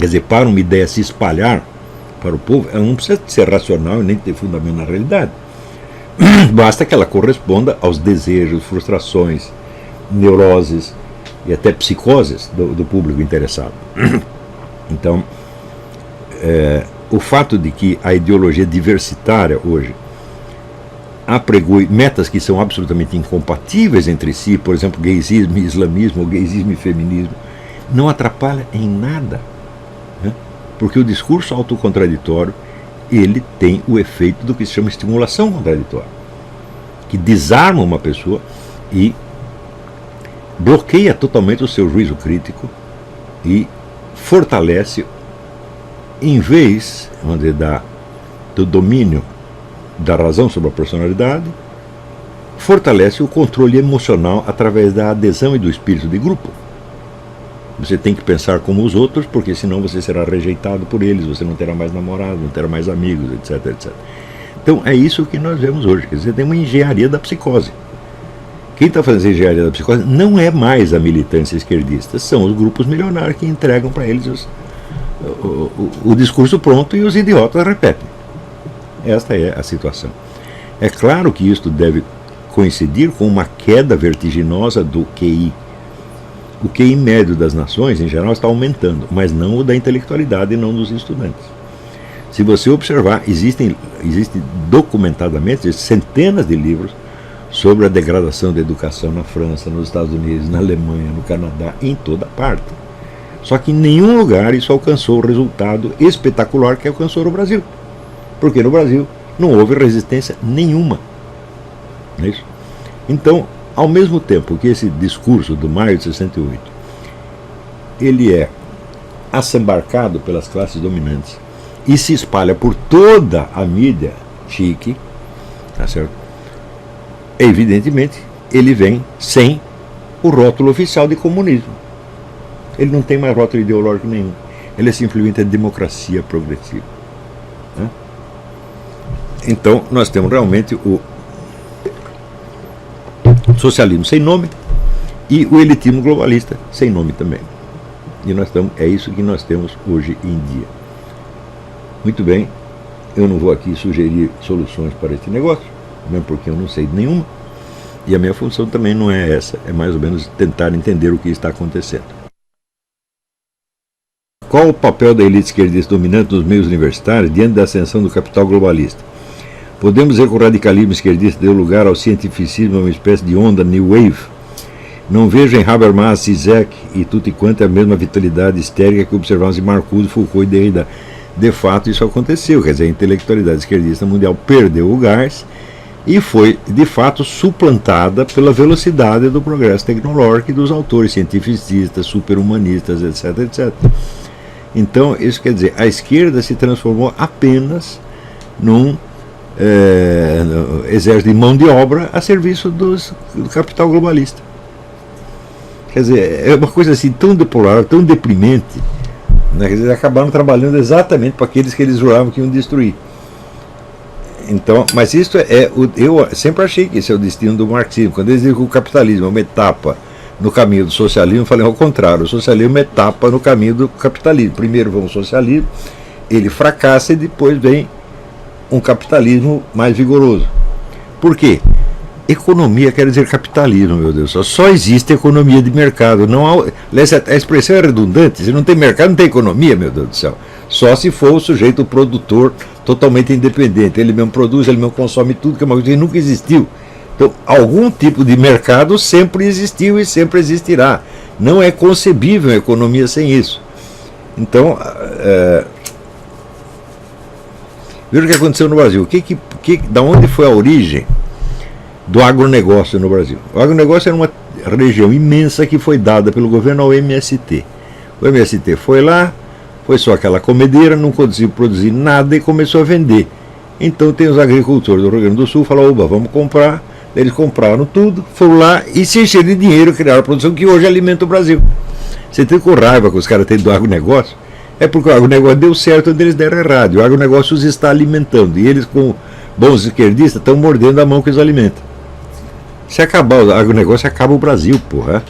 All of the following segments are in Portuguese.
Quer dizer, para uma ideia se espalhar para o povo, ela não precisa ser racional e nem ter fundamento na realidade. Basta que ela corresponda aos desejos, frustrações, neuroses e até psicoses do público interessado. Então, o fato de que a ideologia diversitária hoje apregoe metas que são absolutamente incompatíveis entre si, por exemplo, gaysismo e islamismo, ou gaysismo e feminismo, não atrapalha em nada, né? Porque o discurso autocontraditório, ele tem o efeito do que se chama estimulação contraditória, que desarma uma pessoa e bloqueia totalmente o seu juízo crítico e fortalece, em vez, vamos dizer, do domínio da razão sobre a personalidade, fortalece o controle emocional através da adesão e do espírito de grupo. Você tem que pensar como os outros, porque senão você será rejeitado por eles, você não terá mais namorado, não terá mais amigos, etc, etc. Então é isso que nós vemos hoje. Quer dizer, tem uma engenharia da psicose. Quem está fazendo a engenharia da psicose não é mais a militância esquerdista, são os grupos milionários que entregam para eles o discurso pronto e os idiotas repetem. Esta é a situação. É claro que isto deve coincidir com uma queda vertiginosa do QI. O QI médio das nações, em geral, está aumentando, mas não o da intelectualidade e não dos estudantes. Se você observar, existem documentadamente centenas de livros sobre a degradação da educação na França, nos Estados Unidos, na Alemanha, no Canadá, em toda parte. Só que em nenhum lugar isso alcançou o resultado espetacular que alcançou no Brasil. Porque no Brasil não houve resistência nenhuma. Não é isso? Então, ao mesmo tempo que esse discurso do maio de 68, ele é assambarcado pelas classes dominantes e se espalha por toda a mídia chique, tá certo? Evidentemente, ele vem sem o rótulo oficial de comunismo. Ele não tem mais rótulo ideológico nenhum. Ele é simplesmente a democracia progressiva. Né? Então, nós temos realmente o socialismo sem nome e o elitismo globalista sem nome também. E é isso que nós temos hoje em dia. Muito bem, eu não vou aqui sugerir soluções para este negócio, mesmo porque eu não sei de nenhuma, e a minha função também não é essa, é mais ou menos tentar entender o que está acontecendo. Qual o papel da elite esquerdista dominante nos meios universitários diante da ascensão do capital globalista? Podemos dizer que o radicalismo esquerdista deu lugar ao cientificismo, a uma espécie de onda New Wave? Não vejo em Habermas, Zizek e tudo quanto a mesma vitalidade histérica que observamos em Marcuse, Foucault e Derrida. De fato, isso aconteceu. Quer dizer, a intelectualidade esquerdista mundial perdeu o gás e foi, de fato, suplantada pela velocidade do progresso tecnológico e dos autores cientificistas, superhumanistas, etc, etc. Então, isso quer dizer, a esquerda se transformou apenas num exército de mão de obra a serviço do capital globalista. Quer dizer, é uma coisa assim tão deplorável, tão deprimente, né? Quer dizer, acabaram trabalhando exatamente para aqueles que eles juravam que iam destruir. Então, mas isso eu sempre achei que esse é o destino do marxismo. Quando eles dizem que o capitalismo é uma etapa no caminho do socialismo, eu falei ao contrário, o socialismo é uma etapa no caminho do capitalismo. Primeiro vem o socialismo, ele fracassa e depois vem um capitalismo mais vigoroso. Por quê? Economia quer dizer capitalismo, meu Deus. Só existe economia de mercado. Não há, a expressão é redundante. Se não tem mercado, não tem economia, meu Deus do céu. Só se for o sujeito produtor totalmente independente. Ele mesmo produz, ele mesmo consome tudo, que é uma coisa que nunca existiu. Então, algum tipo de mercado sempre existiu e sempre existirá. Não é concebível a economia sem isso. Então, veja o que aconteceu no Brasil. Da onde foi a origem do agronegócio no Brasil? O agronegócio era uma região imensa que foi dada pelo governo ao MST. O MST foi lá, foi só aquela comedeira, não conseguiu produzir nada e começou a vender. Então tem os agricultores do Rio Grande do Sul, falaram, oba, vamos comprar. Eles compraram tudo, foram lá e se encheram de dinheiro, criaram a produção que hoje alimenta o Brasil. Você tem com raiva que os caras têm do agronegócio? É porque o agronegócio deu certo onde eles deram errado. O agronegócio os está alimentando. E eles, como bons esquerdistas, estão mordendo a mão que os alimenta. Se acabar o agronegócio, acaba o Brasil, porra.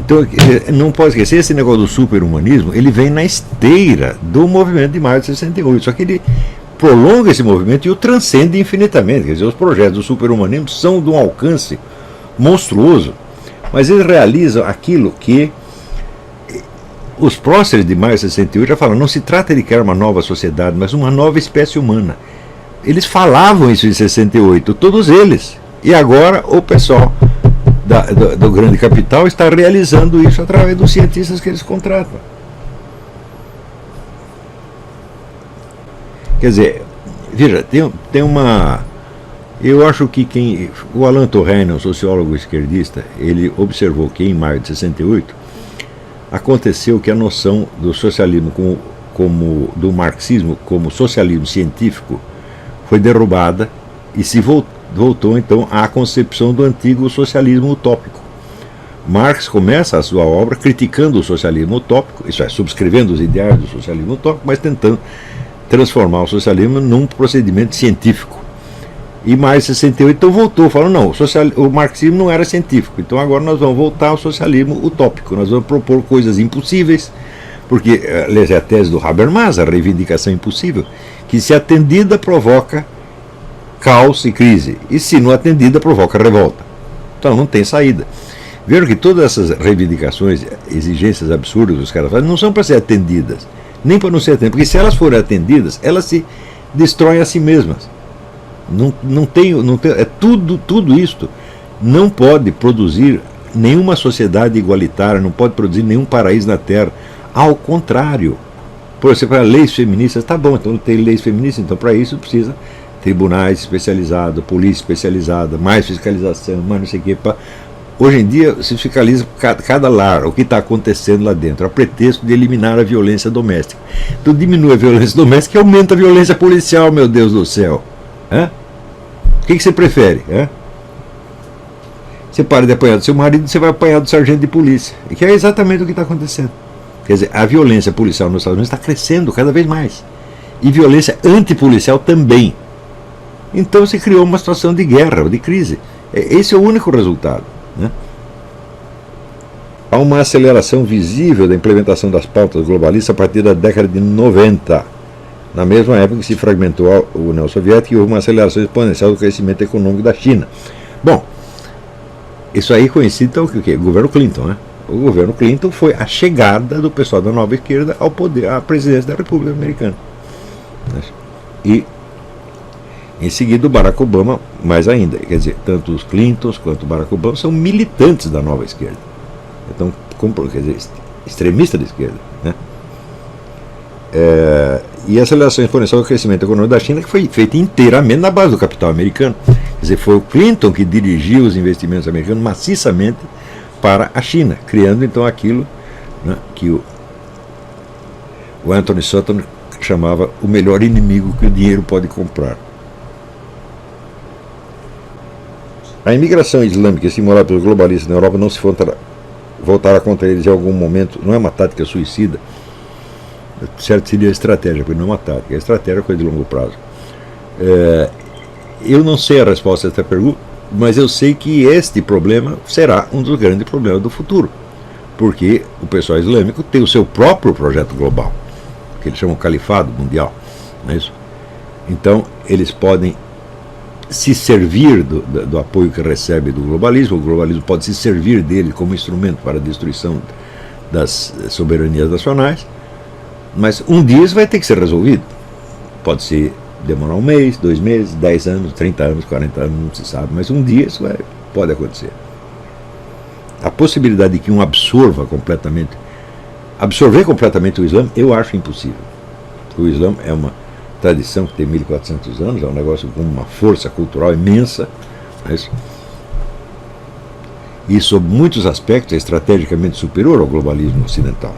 Então, não pode esquecer, esse negócio do super-humanismo, ele vem na esteira do movimento de maio de 68, só que ele prolonga esse movimento e o transcende infinitamente. Quer dizer, os projetos do super-humanismo são de um alcance monstruoso, mas eles realizam aquilo que os próceres de maio de 68 já falam: não se trata de criar uma nova sociedade, mas uma nova espécie humana. Eles falavam isso em 68, todos eles. E agora o pessoal do grande capital está realizando isso através dos cientistas que eles contratam. Quer dizer, veja, tem uma... Eu acho que o Alain Touraine, um sociólogo esquerdista, ele observou que em maio de 68 aconteceu que a noção do socialismo do marxismo como socialismo científico foi derrubada e se voltou então à concepção do antigo socialismo utópico. Marx começa a sua obra criticando o socialismo utópico, isso é, subscrevendo os ideais do socialismo utópico, mas tentando transformar o socialismo num procedimento científico. E mais 68 então voltou, falou: não, o marxismo não era científico, então agora nós vamos voltar ao socialismo utópico, nós vamos propor coisas impossíveis, porque é a tese do Habermas, a reivindicação impossível, que se atendida provoca caos e crise, e se não atendida provoca revolta. Então não tem saída. Viram que todas essas reivindicações, exigências absurdas que os caras fazem, não são para ser atendidas, nem para não ser atendidas, porque se elas forem atendidas, elas se destroem a si mesmas. Não tem, tudo isto não pode produzir nenhuma sociedade igualitária, não pode produzir nenhum paraíso na Terra. Ao contrário, por exemplo, leis feministas, tá bom, então tem leis feministas, então para isso precisa tribunais especializados, polícia especializada, mais fiscalização, mais não sei o quê. Hoje em dia se fiscaliza cada lar, o que está acontecendo lá dentro, a pretexto de eliminar a violência doméstica. Então diminui a violência doméstica e aumenta a violência policial, meu Deus do céu. Hã? O que você prefere? Hã? Você para de apanhar do seu marido, você vai apanhar do sargento de polícia. E que é exatamente o que está acontecendo. Quer dizer, a violência policial nos Estados Unidos está crescendo cada vez mais. E violência antipolicial também. Então se criou uma situação de guerra, de crise. Esse é o único resultado, né? Há uma aceleração visível da implementação das pautas globalistas a partir da década de 90. Na mesma época que se fragmentou a União Soviética e houve uma aceleração exponencial do crescimento econômico da China. Bom, isso aí coincide com o quê? O governo Clinton, né? O governo Clinton foi a chegada do pessoal da nova esquerda ao poder, à presidência da República Americana. E em seguida o Barack Obama, mais ainda. Quer dizer, tanto os Clintons quanto o Barack Obama são militantes da nova esquerda. Então, quer dizer, extremista da esquerda, né? E a aceleração exponencial do crescimento econômico da China, que foi feita inteiramente na base do capital americano. Quer dizer, foi o Clinton que dirigiu os investimentos americanos maciçamente para a China, criando então aquilo, né, que o Anthony Sutton chamava o melhor inimigo que o dinheiro pode comprar. A imigração islâmica estimulada pelos globalistas na Europa não se voltará contra eles em algum momento, não é uma tática suicida. Certo, seria estratégia, porque não é uma tática, a estratégia é coisa de longo prazo. Eu não sei a resposta a essa pergunta, mas eu sei que este problema será um dos grandes problemas do futuro, porque o pessoal islâmico tem o seu próprio projeto global, que eles chamam de califado mundial, não é isso? Então eles podem se servir do apoio que recebe do globalismo, o globalismo pode se servir dele como instrumento para a destruição das soberanias nacionais. Mas um dia isso vai ter que ser resolvido. Pode ser demorar 1 mês, 2 meses, 10 anos, 30 anos, 40 anos, não se sabe. Mas um dia isso pode acontecer. A possibilidade de que um absorver completamente o Islã, eu acho impossível. O Islã é uma tradição que tem 1400 anos, é um negócio com uma força cultural imensa. E sob muitos aspectos é estrategicamente superior ao globalismo ocidental.